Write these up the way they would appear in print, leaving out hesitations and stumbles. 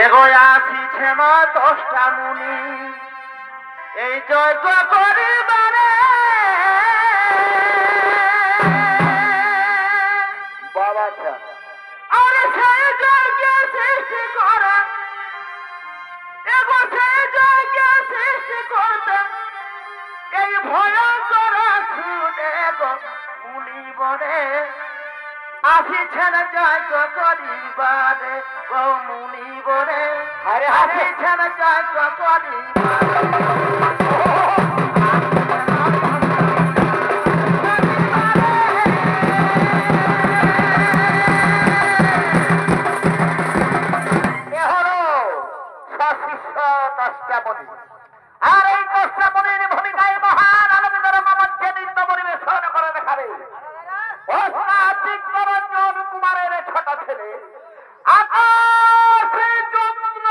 এগোয় আসিছে না 10টা মুনি এই যজ্ঞ করিবারে বাবা আরে সেই যজ্ঞ সৃষ্টি করে এগো সেই যজ্ঞ সৃষ্টি করতে এই ভয়ঙ্কর ছুটে গো মুনি বনে আসিছেন যজ্ঞ করিবারে ও মুনি বনে আসিছেন যজ্ঞ করিবারে আর এই 10টা মুনির ভূমিকায় মহান আনন্দের মঞ্চে নৃত্য পরিবেশন করে দেখাবে রঞ্জন কুমারের ছোট ছেলে আকাশে চন্দ্র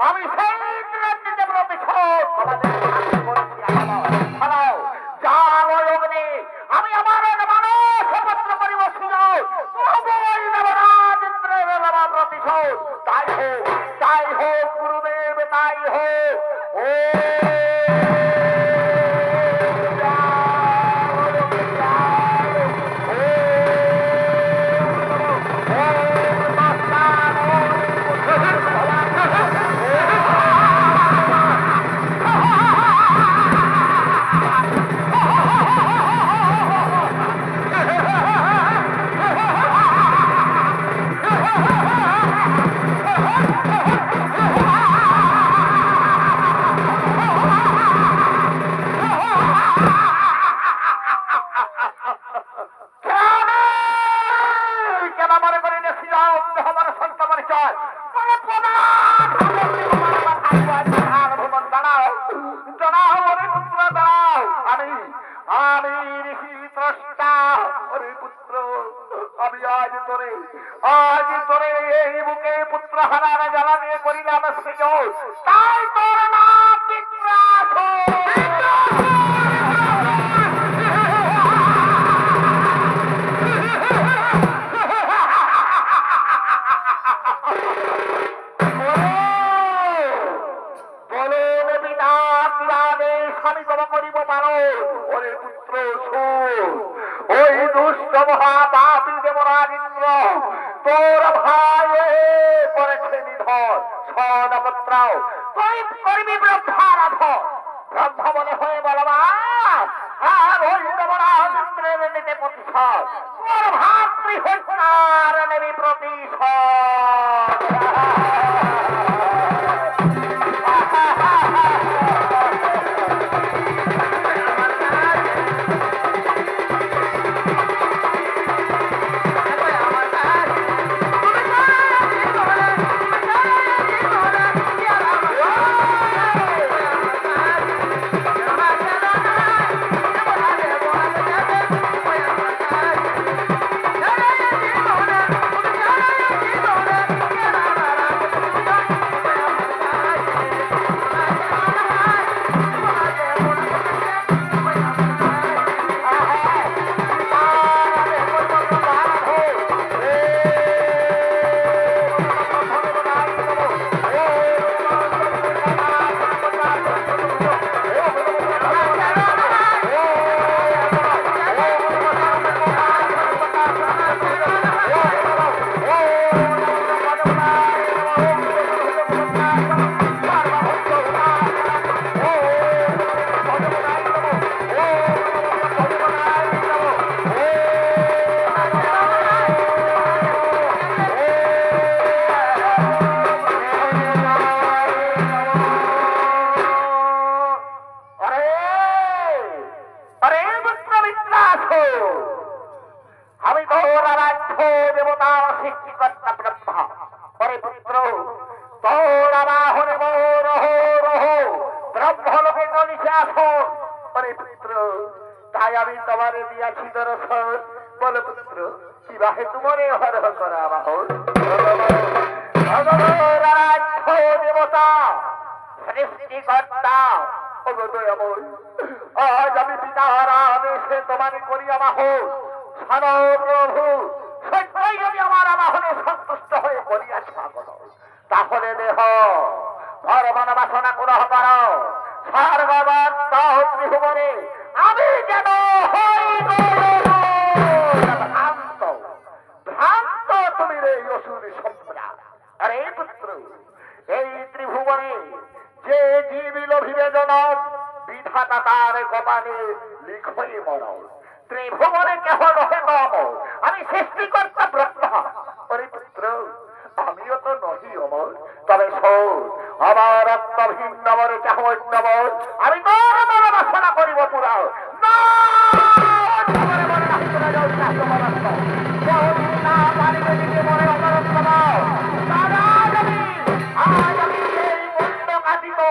আমি সেই আমি আমার মানসপত্র পরিবর্তিত প্রতিশোধ তাই হোক গুরুদেব তাই হোক আমি তব করিব পারো। ওরে পুত্র শোন, ওই দুষ্ট মহাপাপী দেবরাজ ইন্দ্র তোর ভাই করেছে নিধন। শোন পুত্র, তুই করবি ব্রহ্মারাধন। ব্রহ্ম বলে হয়ে বলবান, আর ওই দেবরাজ ইন্দ্রের নিতে প্রতিশোধ। তোর ভাতৃ হত্যার নেবি প্রতিশোধ। তাই আমি তোমারে দিয়াছি দর্শন। বল পুত্র, কিভাবে তোমারে হরহ করা বাহন। দেবতা সৃষ্টিকর্তা অবদয়ময়, আজ আমি পিতার আদেশে তোমারে করিয়া বাহন। শোনো প্রভু, সত্যই যদি আমার বাহনে সন্তুষ্ট হয়ে করিয়া স্বাগত, তাহলে দেহ ধর্মন বাসনা গ্রহ করো। স্বর্গবর্ত ত্রিভুবনে আমি যেন হই ভ্রান্ত। ভ্রান্ত তুমি রে অসুরী সম্প্রদায়। আরে পুত্র, এই ত্রিভুবনে যে জীব লোভিবে জনক, বিধাতা তার কপালে লিখই মরণ। ত্রিভুবনে কেহ রহে নম, আমি সৃষ্টিকর্তা ব্রহ্মা। আরে পুত্র, আমিও তো নহি অমর। তবে শোন, আমার আত্মহীন নবরে চাহর আমি তোর মন বাসনা করিব পুরা।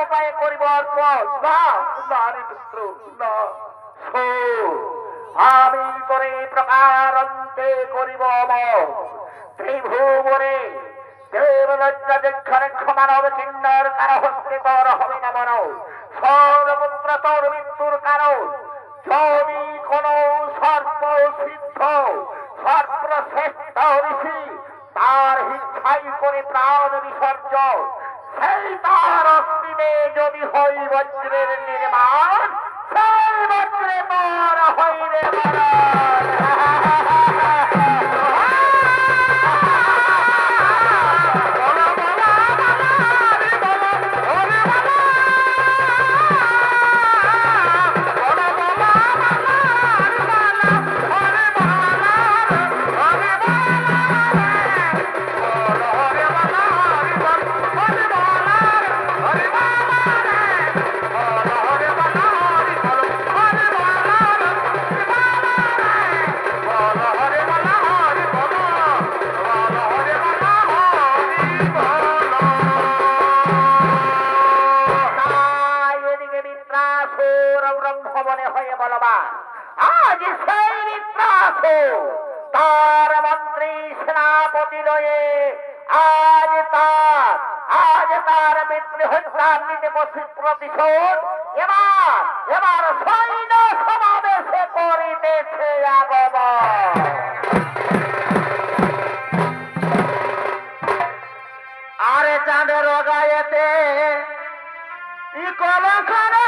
উপায় করিব পুত্র না। আমি তোরে প্রকার অন্তে করিব অমর। ত্রিভুবনে দেবলজ্জা যেখানে ক্ষমানব কিন্নর কারো হস্তে তোর হবে না মন। সর্বপুত্র তোর মৃত্যুর কারণ যদি কোন সর্প সিদ্ধ সর্বশ্রেষ্ঠ ঋষি তার হিংসাই করে প্রাণ বিসর্জন, সেই তার অস্তিতে যদি হই বজ্রের নির্মাণ, সেই বজ্রে তোর হইরে তার মন্ত্রী সেনাপতি লয়ে আজ তার পিতৃ হত্যার নিতে প্রতিশোধ এবার সৈন্য সমাবেশে করিতেছে আগমন। আরে চাঁদের গায়েতে কলখানা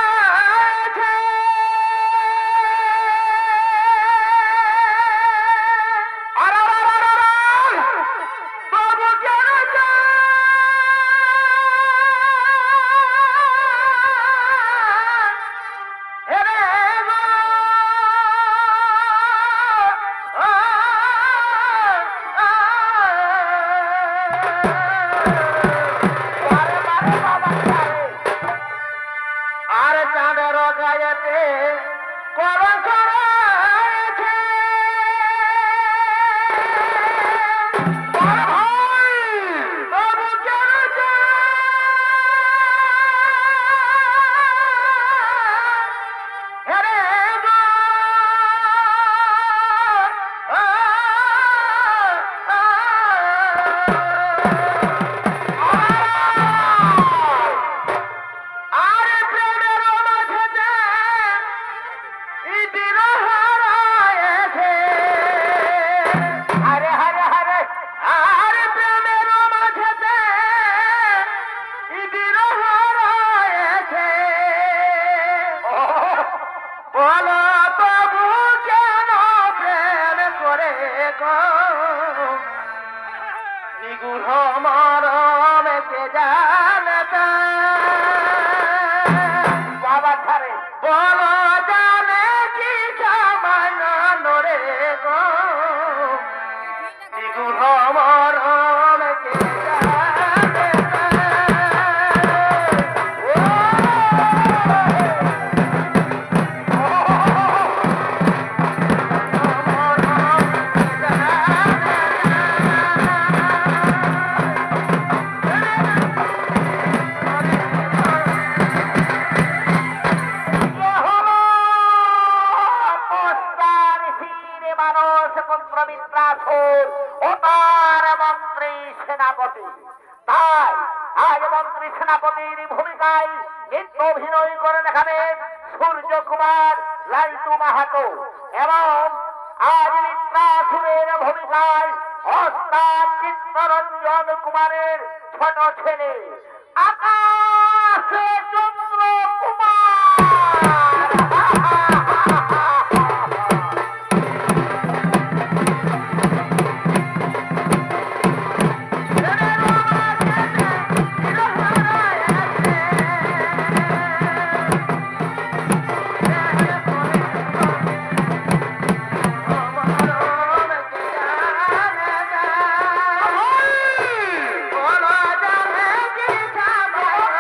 বিগুহ মরম কে জানতা বাবা ধারে বলো জানে কি সামান্য নরে গো বিগুহ মরম কে সেনাপতি তাই আজ মন্ত্রী সেনাপতির ভূমিকায় নৃত্য অভিনয় করে দেখাবেন সূর্য কুমার লালটু মাহাতো এবং আজ মিত্রাসুরের ভূমিকায় ওস্তাদ চিত্তরঞ্জন কুমারের ছোট ছেলে আকাশে চন্দ্র কুমার। বলো জানে কি সামান্য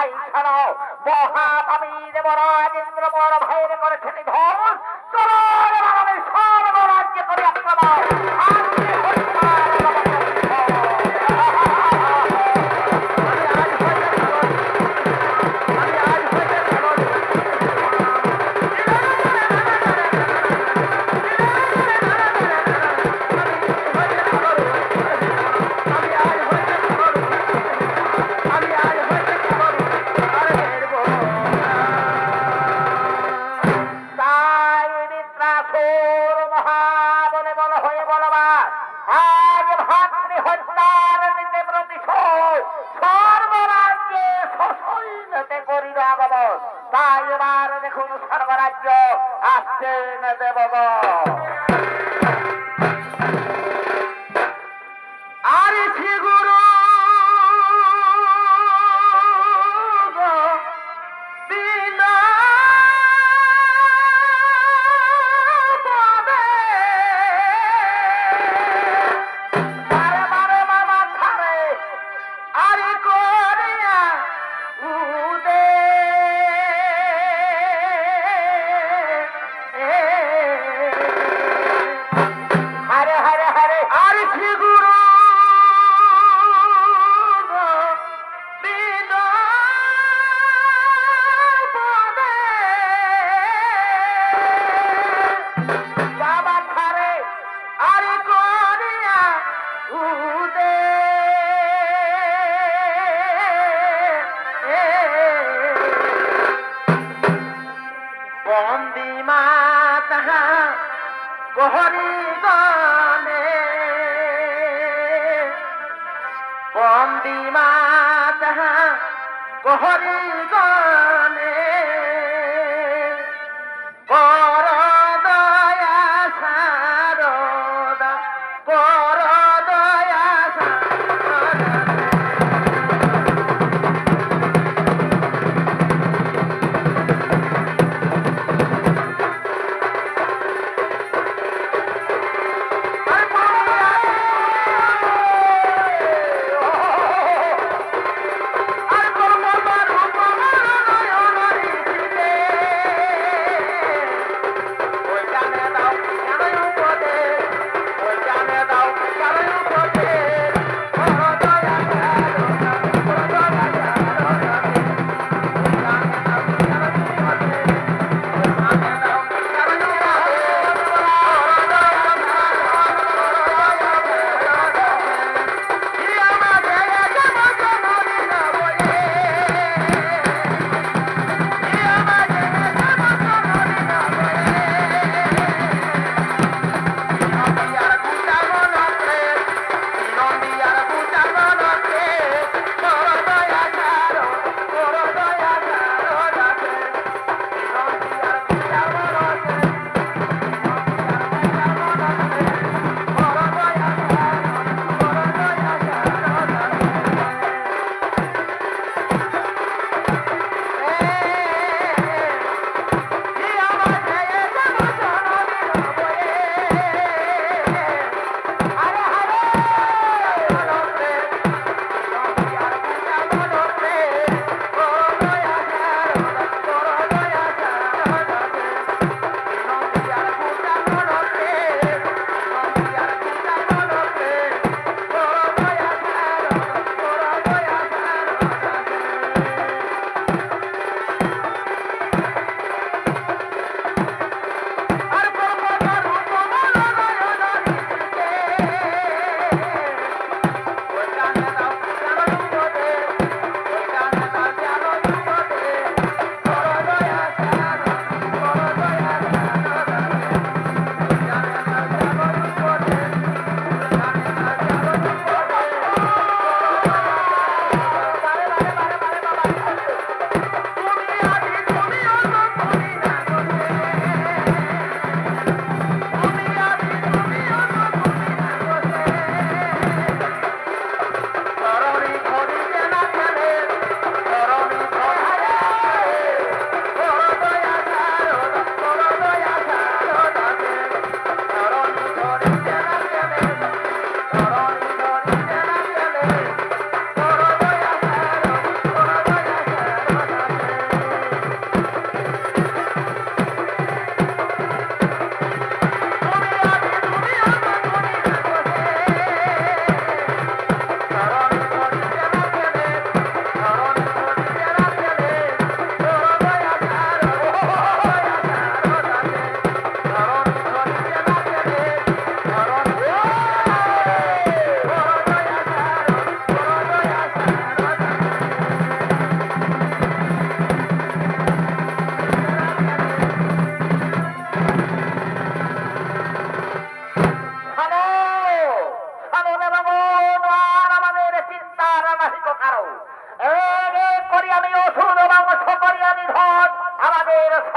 তাই শোনো, মহাকবি দেবরাজ ইন্দ্র বড় ভাইয়ের করেছেন ধন। চলো এবার আমি সর্বরাজ্য করে আক্রমণ। আজকে হরিদ্বার তাই বিত্রাসুর মহাবলে বল হয়ে বলবার, আজ ভাতৃ হত্যার নিতে প্রতিশোধ, সর্বরাজ্যে সসৈন্যতে করিল আগমন। তাই এবার দেখুন সর্বরাজ্য আসছেন দেবগণ। আরে শ্রী গুরু গো বিনা পদে বারে বারে বাবা ছাড়ে আরে করিয়া উদে হারে হারে হারে আরে শ্রী গুরু গো বিনা পদে বাবা ছাড়ে আরে করিয়া উদে বন্দি মাতা গহরি গনে বন্দি মাতা গহরি গনে পর দয়া সারদা পর দয়া সারদা আর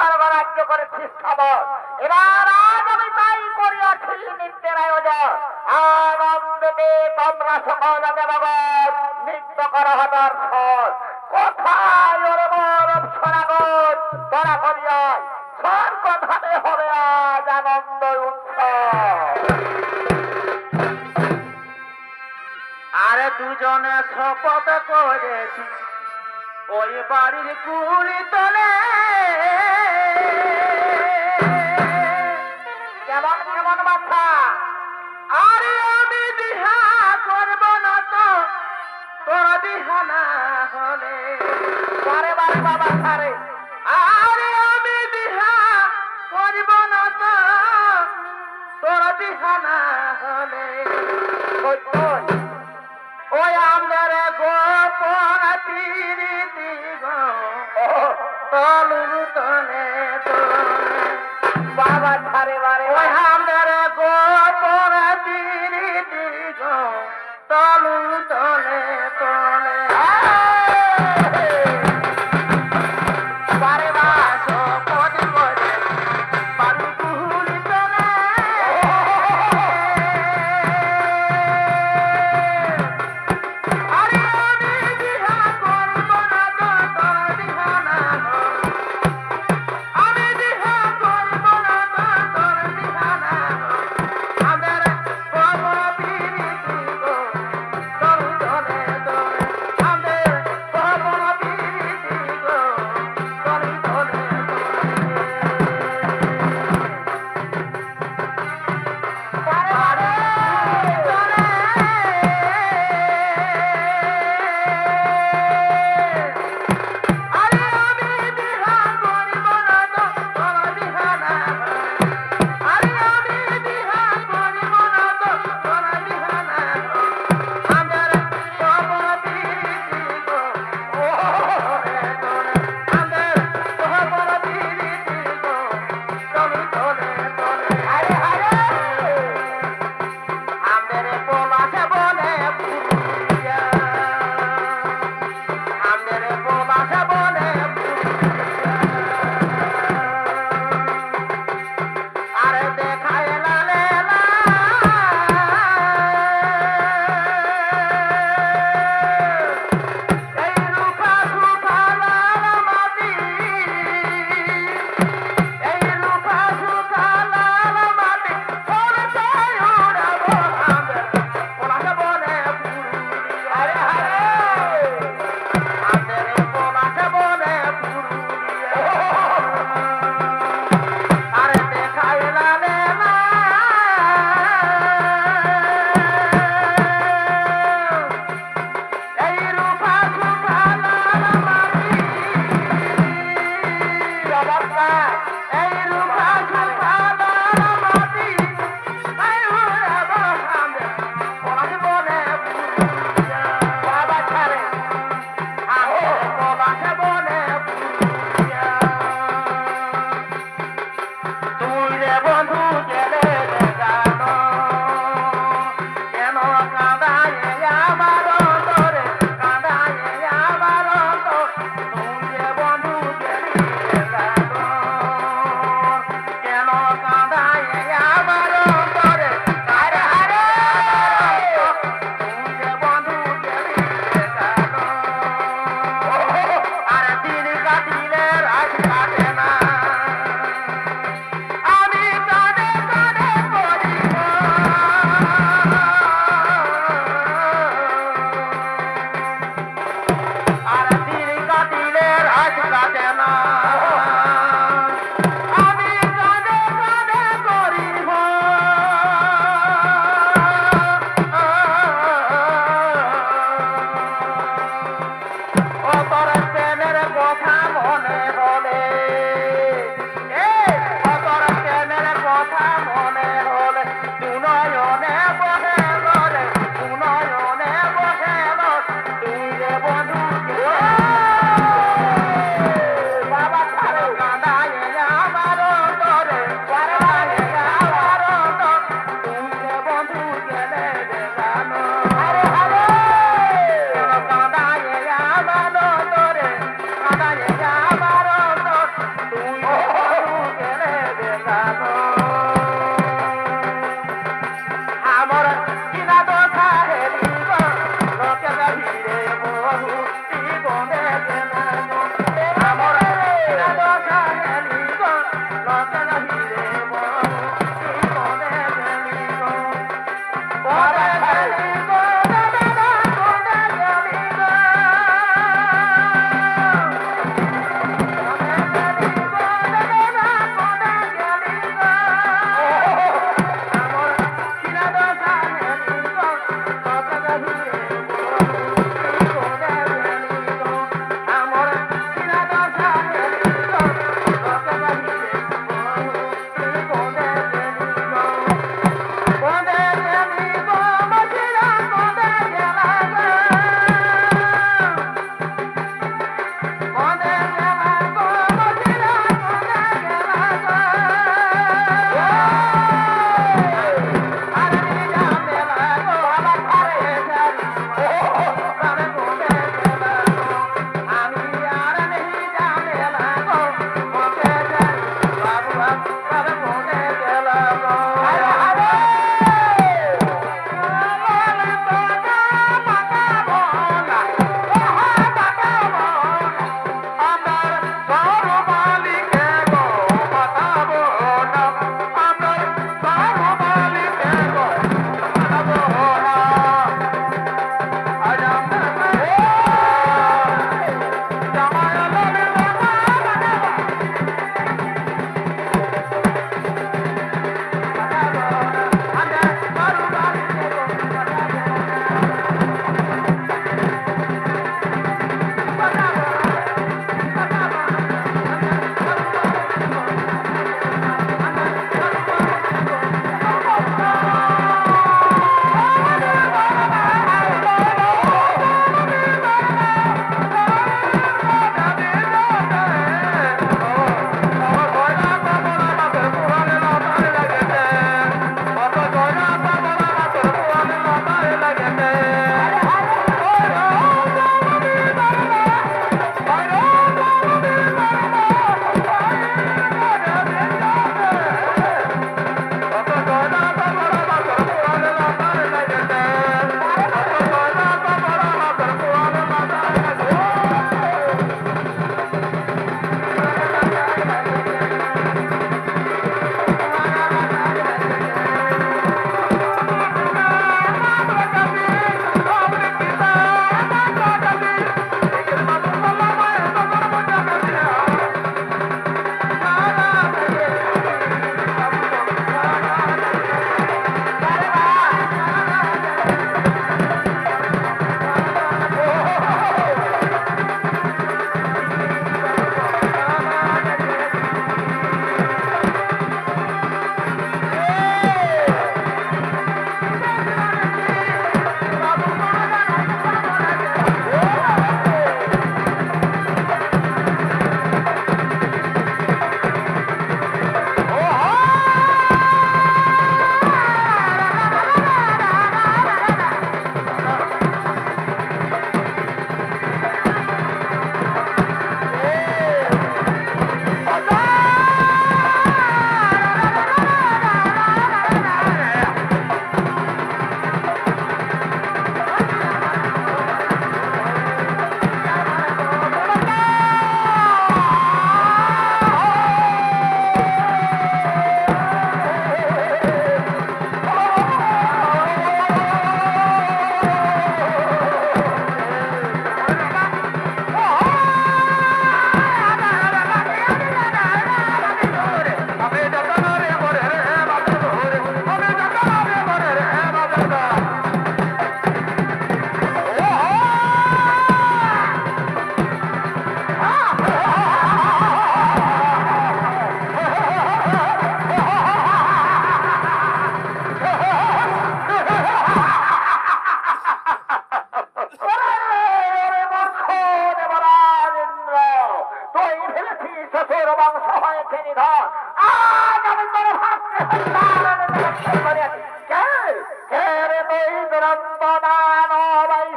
স্বর্গ রাজ্য করেছিস খবর। এবার আজ আমি তাই করিয়াছি নিত্যের আয়োজন। আনন্দে তোমরা সকল দেবগণ নৃত্য কর হতার ফল। কোথায় ওর মর সরাগত তোরা করিয়ায় স্বর্গ ধামে হবে আজ আনন্দ উৎসব। আরে দুজনে শপথ করেছি ওই বাড়ির কুলি তলে কেমন কেমন বাচ্চা? আরে আমি বিহা করব না তো তোর বিহা না হলে বারে বারে বাবা সারে আরে আমি বিহা করব না তো তোর বিহা না হলে ওই আমাদের গোপন প্রীতি গো তলু তনে তনে বাবা সারে বারে ওই আমাদের গোপন প্রীতি গো তলু তনে তনে বারে বা শপথ করে বাড়ি কুলি তলে আরে আমি বিহা করব না তো তোর বিহা না হলে আমি বিহা করব না তো তোর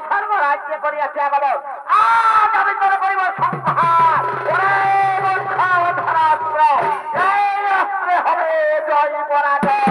সর্বরাজ্যে করিয়াছে আগমন। আজ আমি তোর করিব সংহার। ওরে মূর্খ ধরাস্ত্র, এই অস্ত্রে হবে জয় পরাজয়।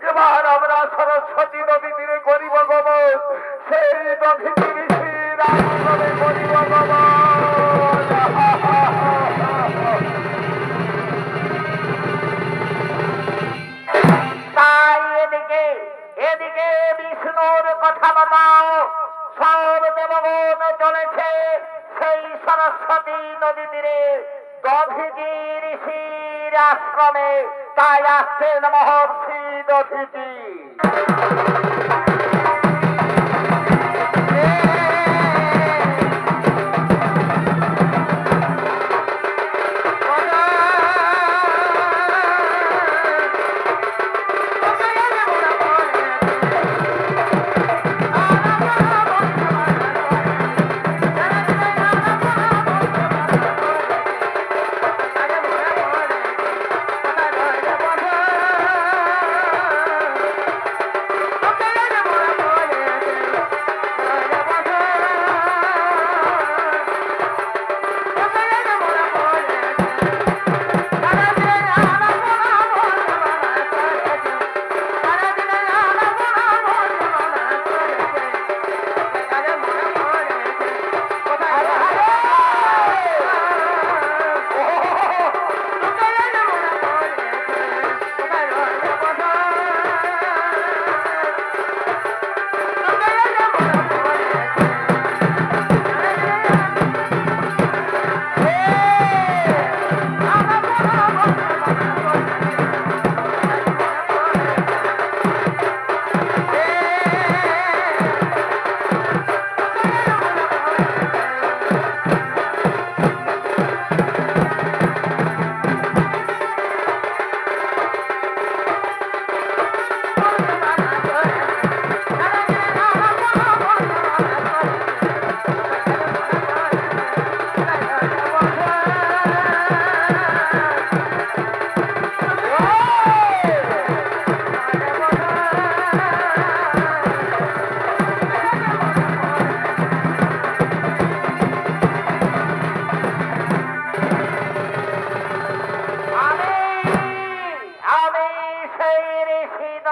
এবার আমরা সরস্বতী নদী তীরে করিব গমন, সেই নদী তীরে করিব গমন। তাই এদিকে এদিকে বিষ্ণুর কথা বাতাও, সব দেবগণ চলেছে সেই সরস্বতী নদী তীরে দধিজি ঋষির আশ্রমে। তাই আসছেন মহর্ষি দধিজি।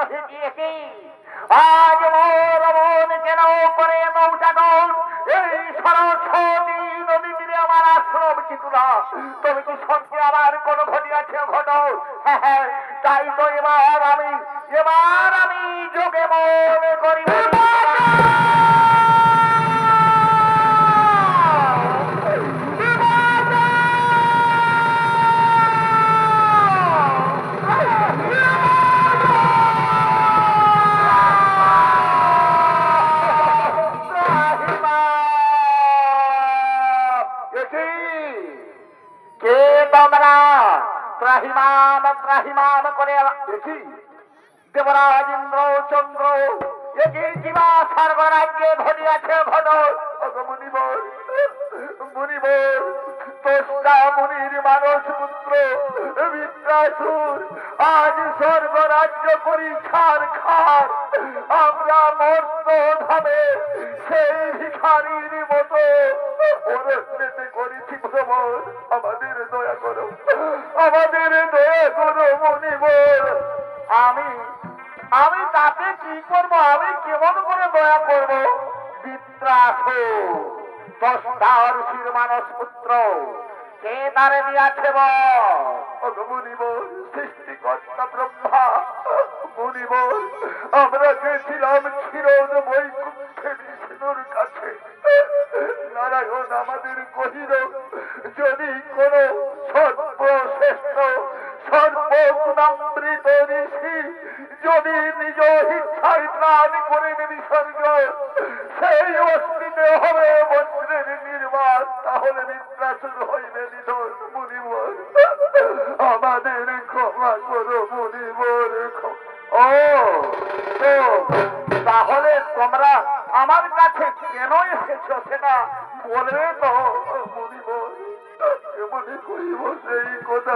ভিজিয়েছি। আজ মোর মন কেন করে মৌচাদন এই সরস্বতী নদী তীরে আমার আশ্রম কিন্তু না। তুমি কি সত্যি আমার কোন ঘটিয়াছে ঘটন? হ্যাঁ হ্যাঁ, তাই তো এবার আমি যোগে মনে করি কে তোমরা ত্রাহিমাম ত্রাহিমাম করে দেখি দেবরাজ ইন্দ্র চন্দ্র একই জীবা স্বর্গরাজ্যে ঘটিয়াছে ঘটন। মুনিবর মুনিবর তোষ্টা মুনির মানস পুত্র বিদ্যাসুর আজ স্বর্গরাজ্য করি ছাড় খার। আমরা মর্ত ধামে সেই ভিখারির মতো অরণ্যেতে করেছি ভ্রমণ। আমাদের দয়া করো, আমাদের দয়া করো মুনিবর। আমি তাতে কি করবো? আমি কেমন করে দয়া করবো? বিদ্যাসুর দশটা ঋষির মানস পুত্র কে তারে দিয়াছে মুনিবর? সৃষ্টিকর্তা ব্রহ্মা। মুনিবর আমরা গেছিলাম ক্ষীরোদ বৈকুণ্ঠে বিষ্ণুর কাছে। নারায়ণ আমাদের কহিল, যদি কোন সর্বশ্রেষ্ঠ সর্বগুণামৃত ঋষি যদি নিজ ইচ্ছায় প্রাণ করে বিসর্জন, সেই অস্তিতে হবে বজ্রের নির্বাণ, তাহলে বিদ্যাসুর হইবে নিধন। মুনিবর আমাদের ক্ষমা করো মুনিবর। ও তো তাহলে তোমরা আমার কাছে কেন এসেছো সেটা বলবে তো মুনিবর? মনে করিব সেই কথা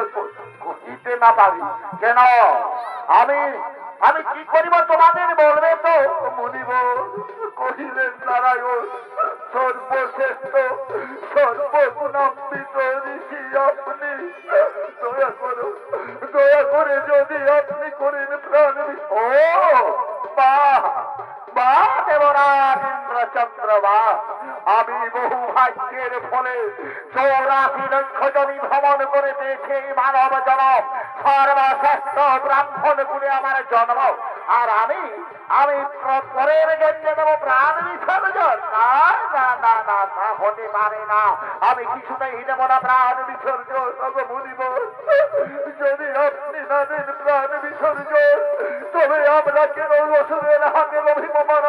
কহিতে না পারি কেন? আমি কি করিব তোমাদের বলবে তো মুনিবর? কহিলেন নারায়ণ সর্বশ্রেষ্ঠ সর্বগুণান্বিত ঋষি আপনি। দয়া করে যদি আপনি করেন প্রাণ। ও বাহ বাহ দেবরাজ ইন্দ্রচন্দ্র বাহ। আমি বহু ভাগ্যের ফলে 84 লক্ষ জমি ভ্রমণ করে পেয়েছি এই মানব জনম। সর্বশ্রেষ্ঠ ব্রাহ্মণ কুলে আমার জন্ম, আর আমি পরের জন্য দেবো প্রাণ বিসর্জন? না না না না, তা হতে পারে না। আমি কিছুতেই দেব না প্রাণ বিসর্জন। মুনিবর যদি আপনি না দেন প্রাণ বিসর্জন, তবে আমরা কেন অসুরের হাতে অভিমান?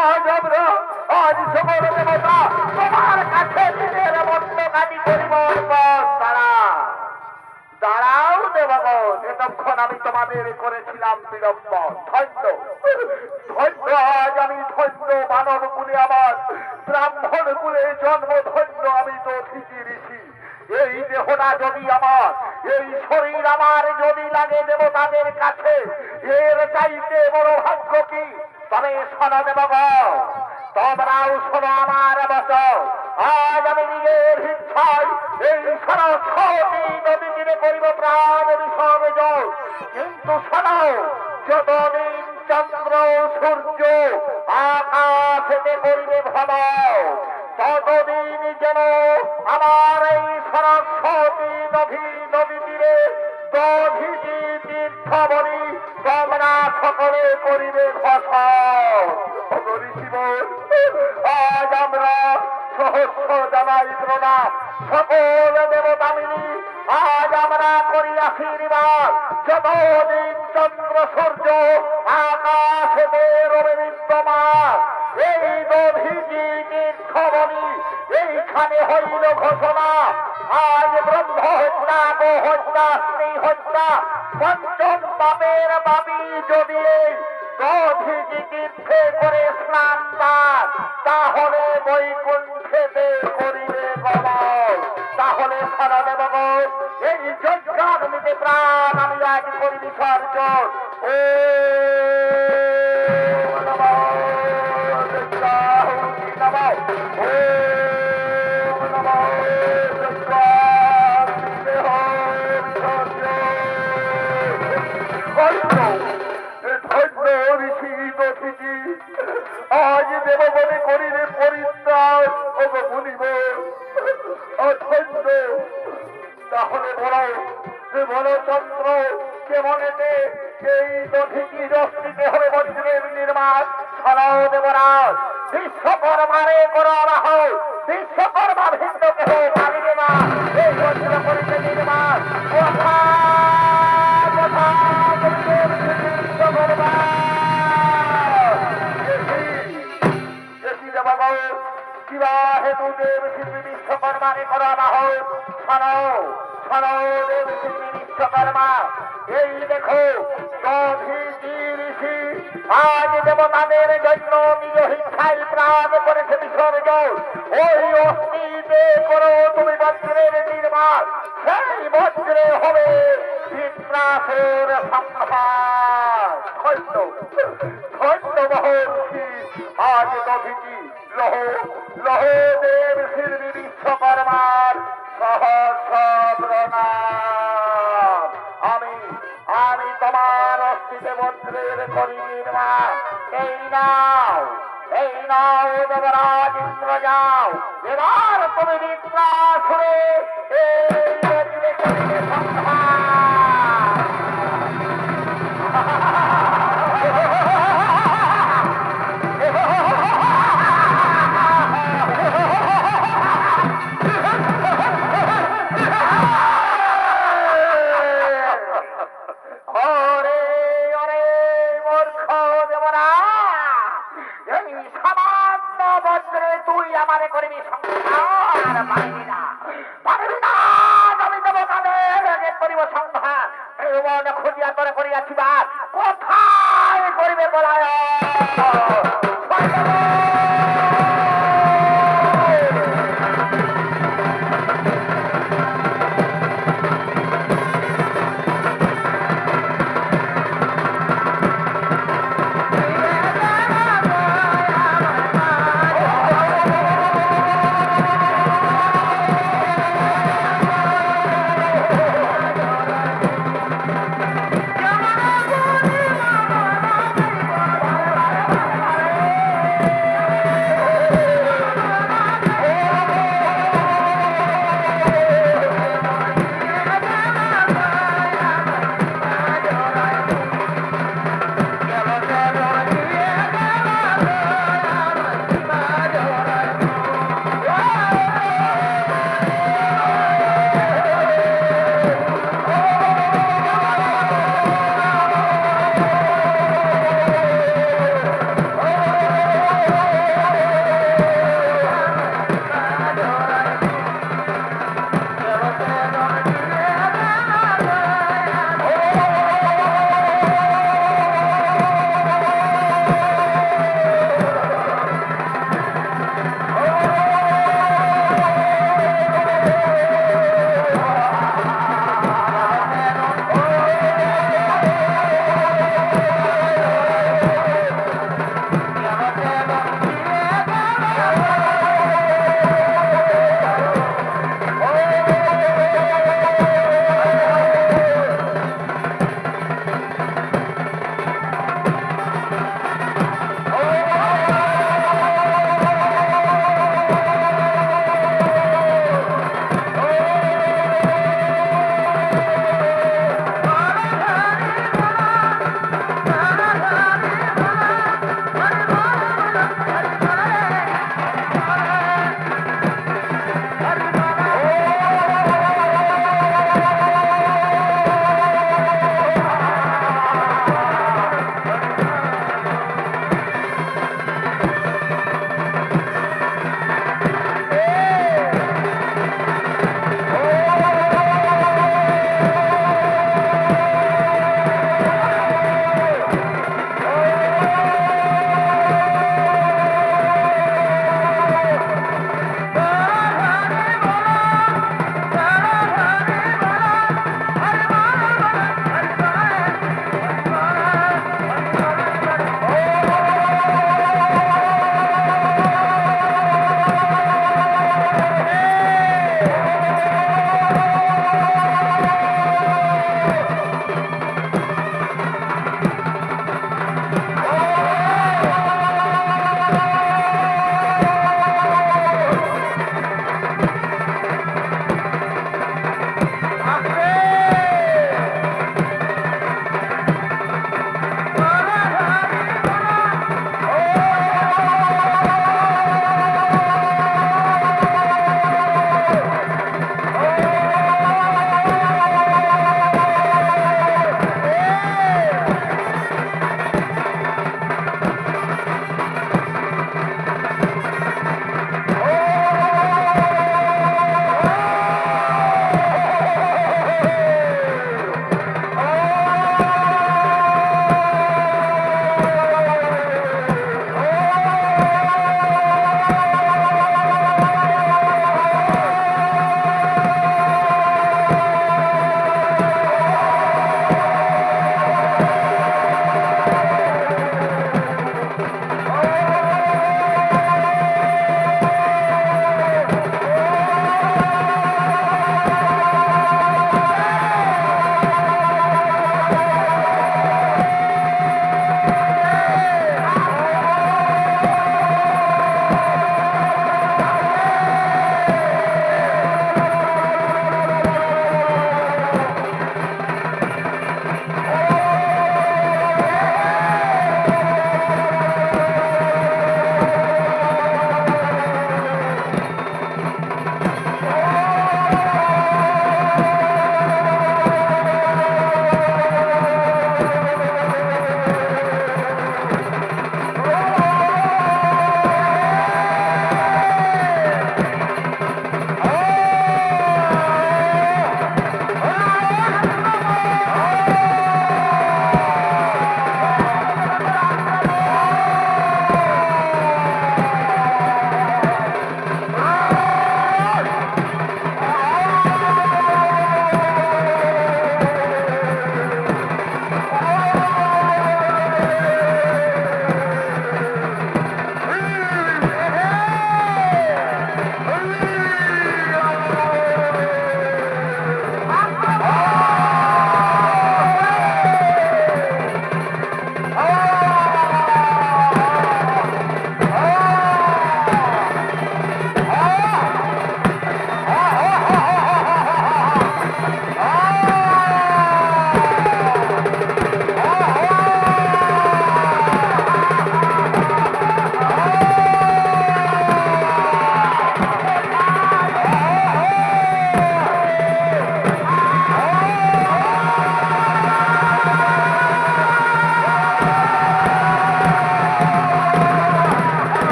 আজ সকল দেবতা তোমার কাছে নিজের মস্তকাদি করিব। দাঁড়াও দেবগণ, এতক্ষণ আমি তোমাদের করেছিলাম বিলম্ব। ধন্য ধন্য আজ আমি ধন্য মানব কুলে আমার ব্রাহ্মণ কুলে জন্ম ধন্য। আমি তো ঠিকই ঋষি। এই দেহটা যদি আমার, এই শরীর আমার যদি লাগে দেবতাদের কাছে, এর চাইতে বড় ভাগ্য কি? তবে শোনো দেবগণ, তোমরাও শোনো আমার বচন। আজ আমি নিজের ইচ্ছায় এই সরস্বতী নদী তীরে করিব প্রাণ বিসর্জন। কিন্তু শোনো, যতদিন চন্দ্র সূর্য আকাশেতে করিবে ভ্রমণ, ততদিন যেন আমার এই সরস্বতী নদী তীরে দধিজি তীর্থবনি তোমরা সকলে করিবে ফসল। আজ আমরা সহস্র জানাই প্রণাম সকল দেবতা মিলি। আজ আমরা করি আশীর্বাদ, যতদিন চন্দ্র সূর্য আকাশেতে রবে বিদ্যমান, এই দধিজি তীর্থবনি এইখানে হইল ঘোষণা। আজ ব্রহ্ম হত্যা, গো হত্যা, স্ত্রী হত্যা, পঞ্চম পাপের পাপী যদি দধিজি তীর্থে করে স্নান পান, তাহলে বৈকুণ্ঠেতে করিবে গমন। তাহলে সারা দেবগণ, এই যজ্ঞাগ্নিতে প্রাণ আমি আজ করি বিসর্জন। ও ধন্য দেবগণে করিলে পরিত্রাণ ও গো মুনিব অধন্য। তাহলে বলো চন্দ্র কেমনেতে এই দধিটির অস্থিতে হবে বজ্রের নির্মাণ? ছড়াও দেবরাজ বিশ্বকর্মারে করো আবাহ, বিশ্বকর্মা ভিন্ন কেহ পারিবে না এই বজ্র করিতে নির্মাণ। কথা কথা করিতে বিশ্বকর্মা কিবা হেতু দেব শিল্পী বিশ্বকর্মারে করা না হোক। শোনো দেব শিল্পী বিশ্বকর্মা, এই দেখো দধিচি ঋষি আজ দেবতাদের জন্য নিজ হিংসায় প্রাণ করেছে বিসর্জন। ওই অস্থিতে করো তুমি বজ্রের নির্মাণ, সেই বজ্রে হবে বিপ্রাসের সংহার। ধন্য ধন্য মহর্ষি আজ দধিচি লহ দেব শিল্পী বিশ্বকর্মার সহস্র প্রণাম। আমি তোমার অস্থিতে বজ্রের করি নির্মাণ। এই নাও দেবরাজ ইন্দ্র যাও, এবার তুমি বিপ্রাসুরে এই বজ্রে করিলে সংহার। করবি সংহার, পারবি না আমি দেবো তাদের করিব সংহার। খুঁজিয়া করে করিয়াছি কোথায় করিবে বলায়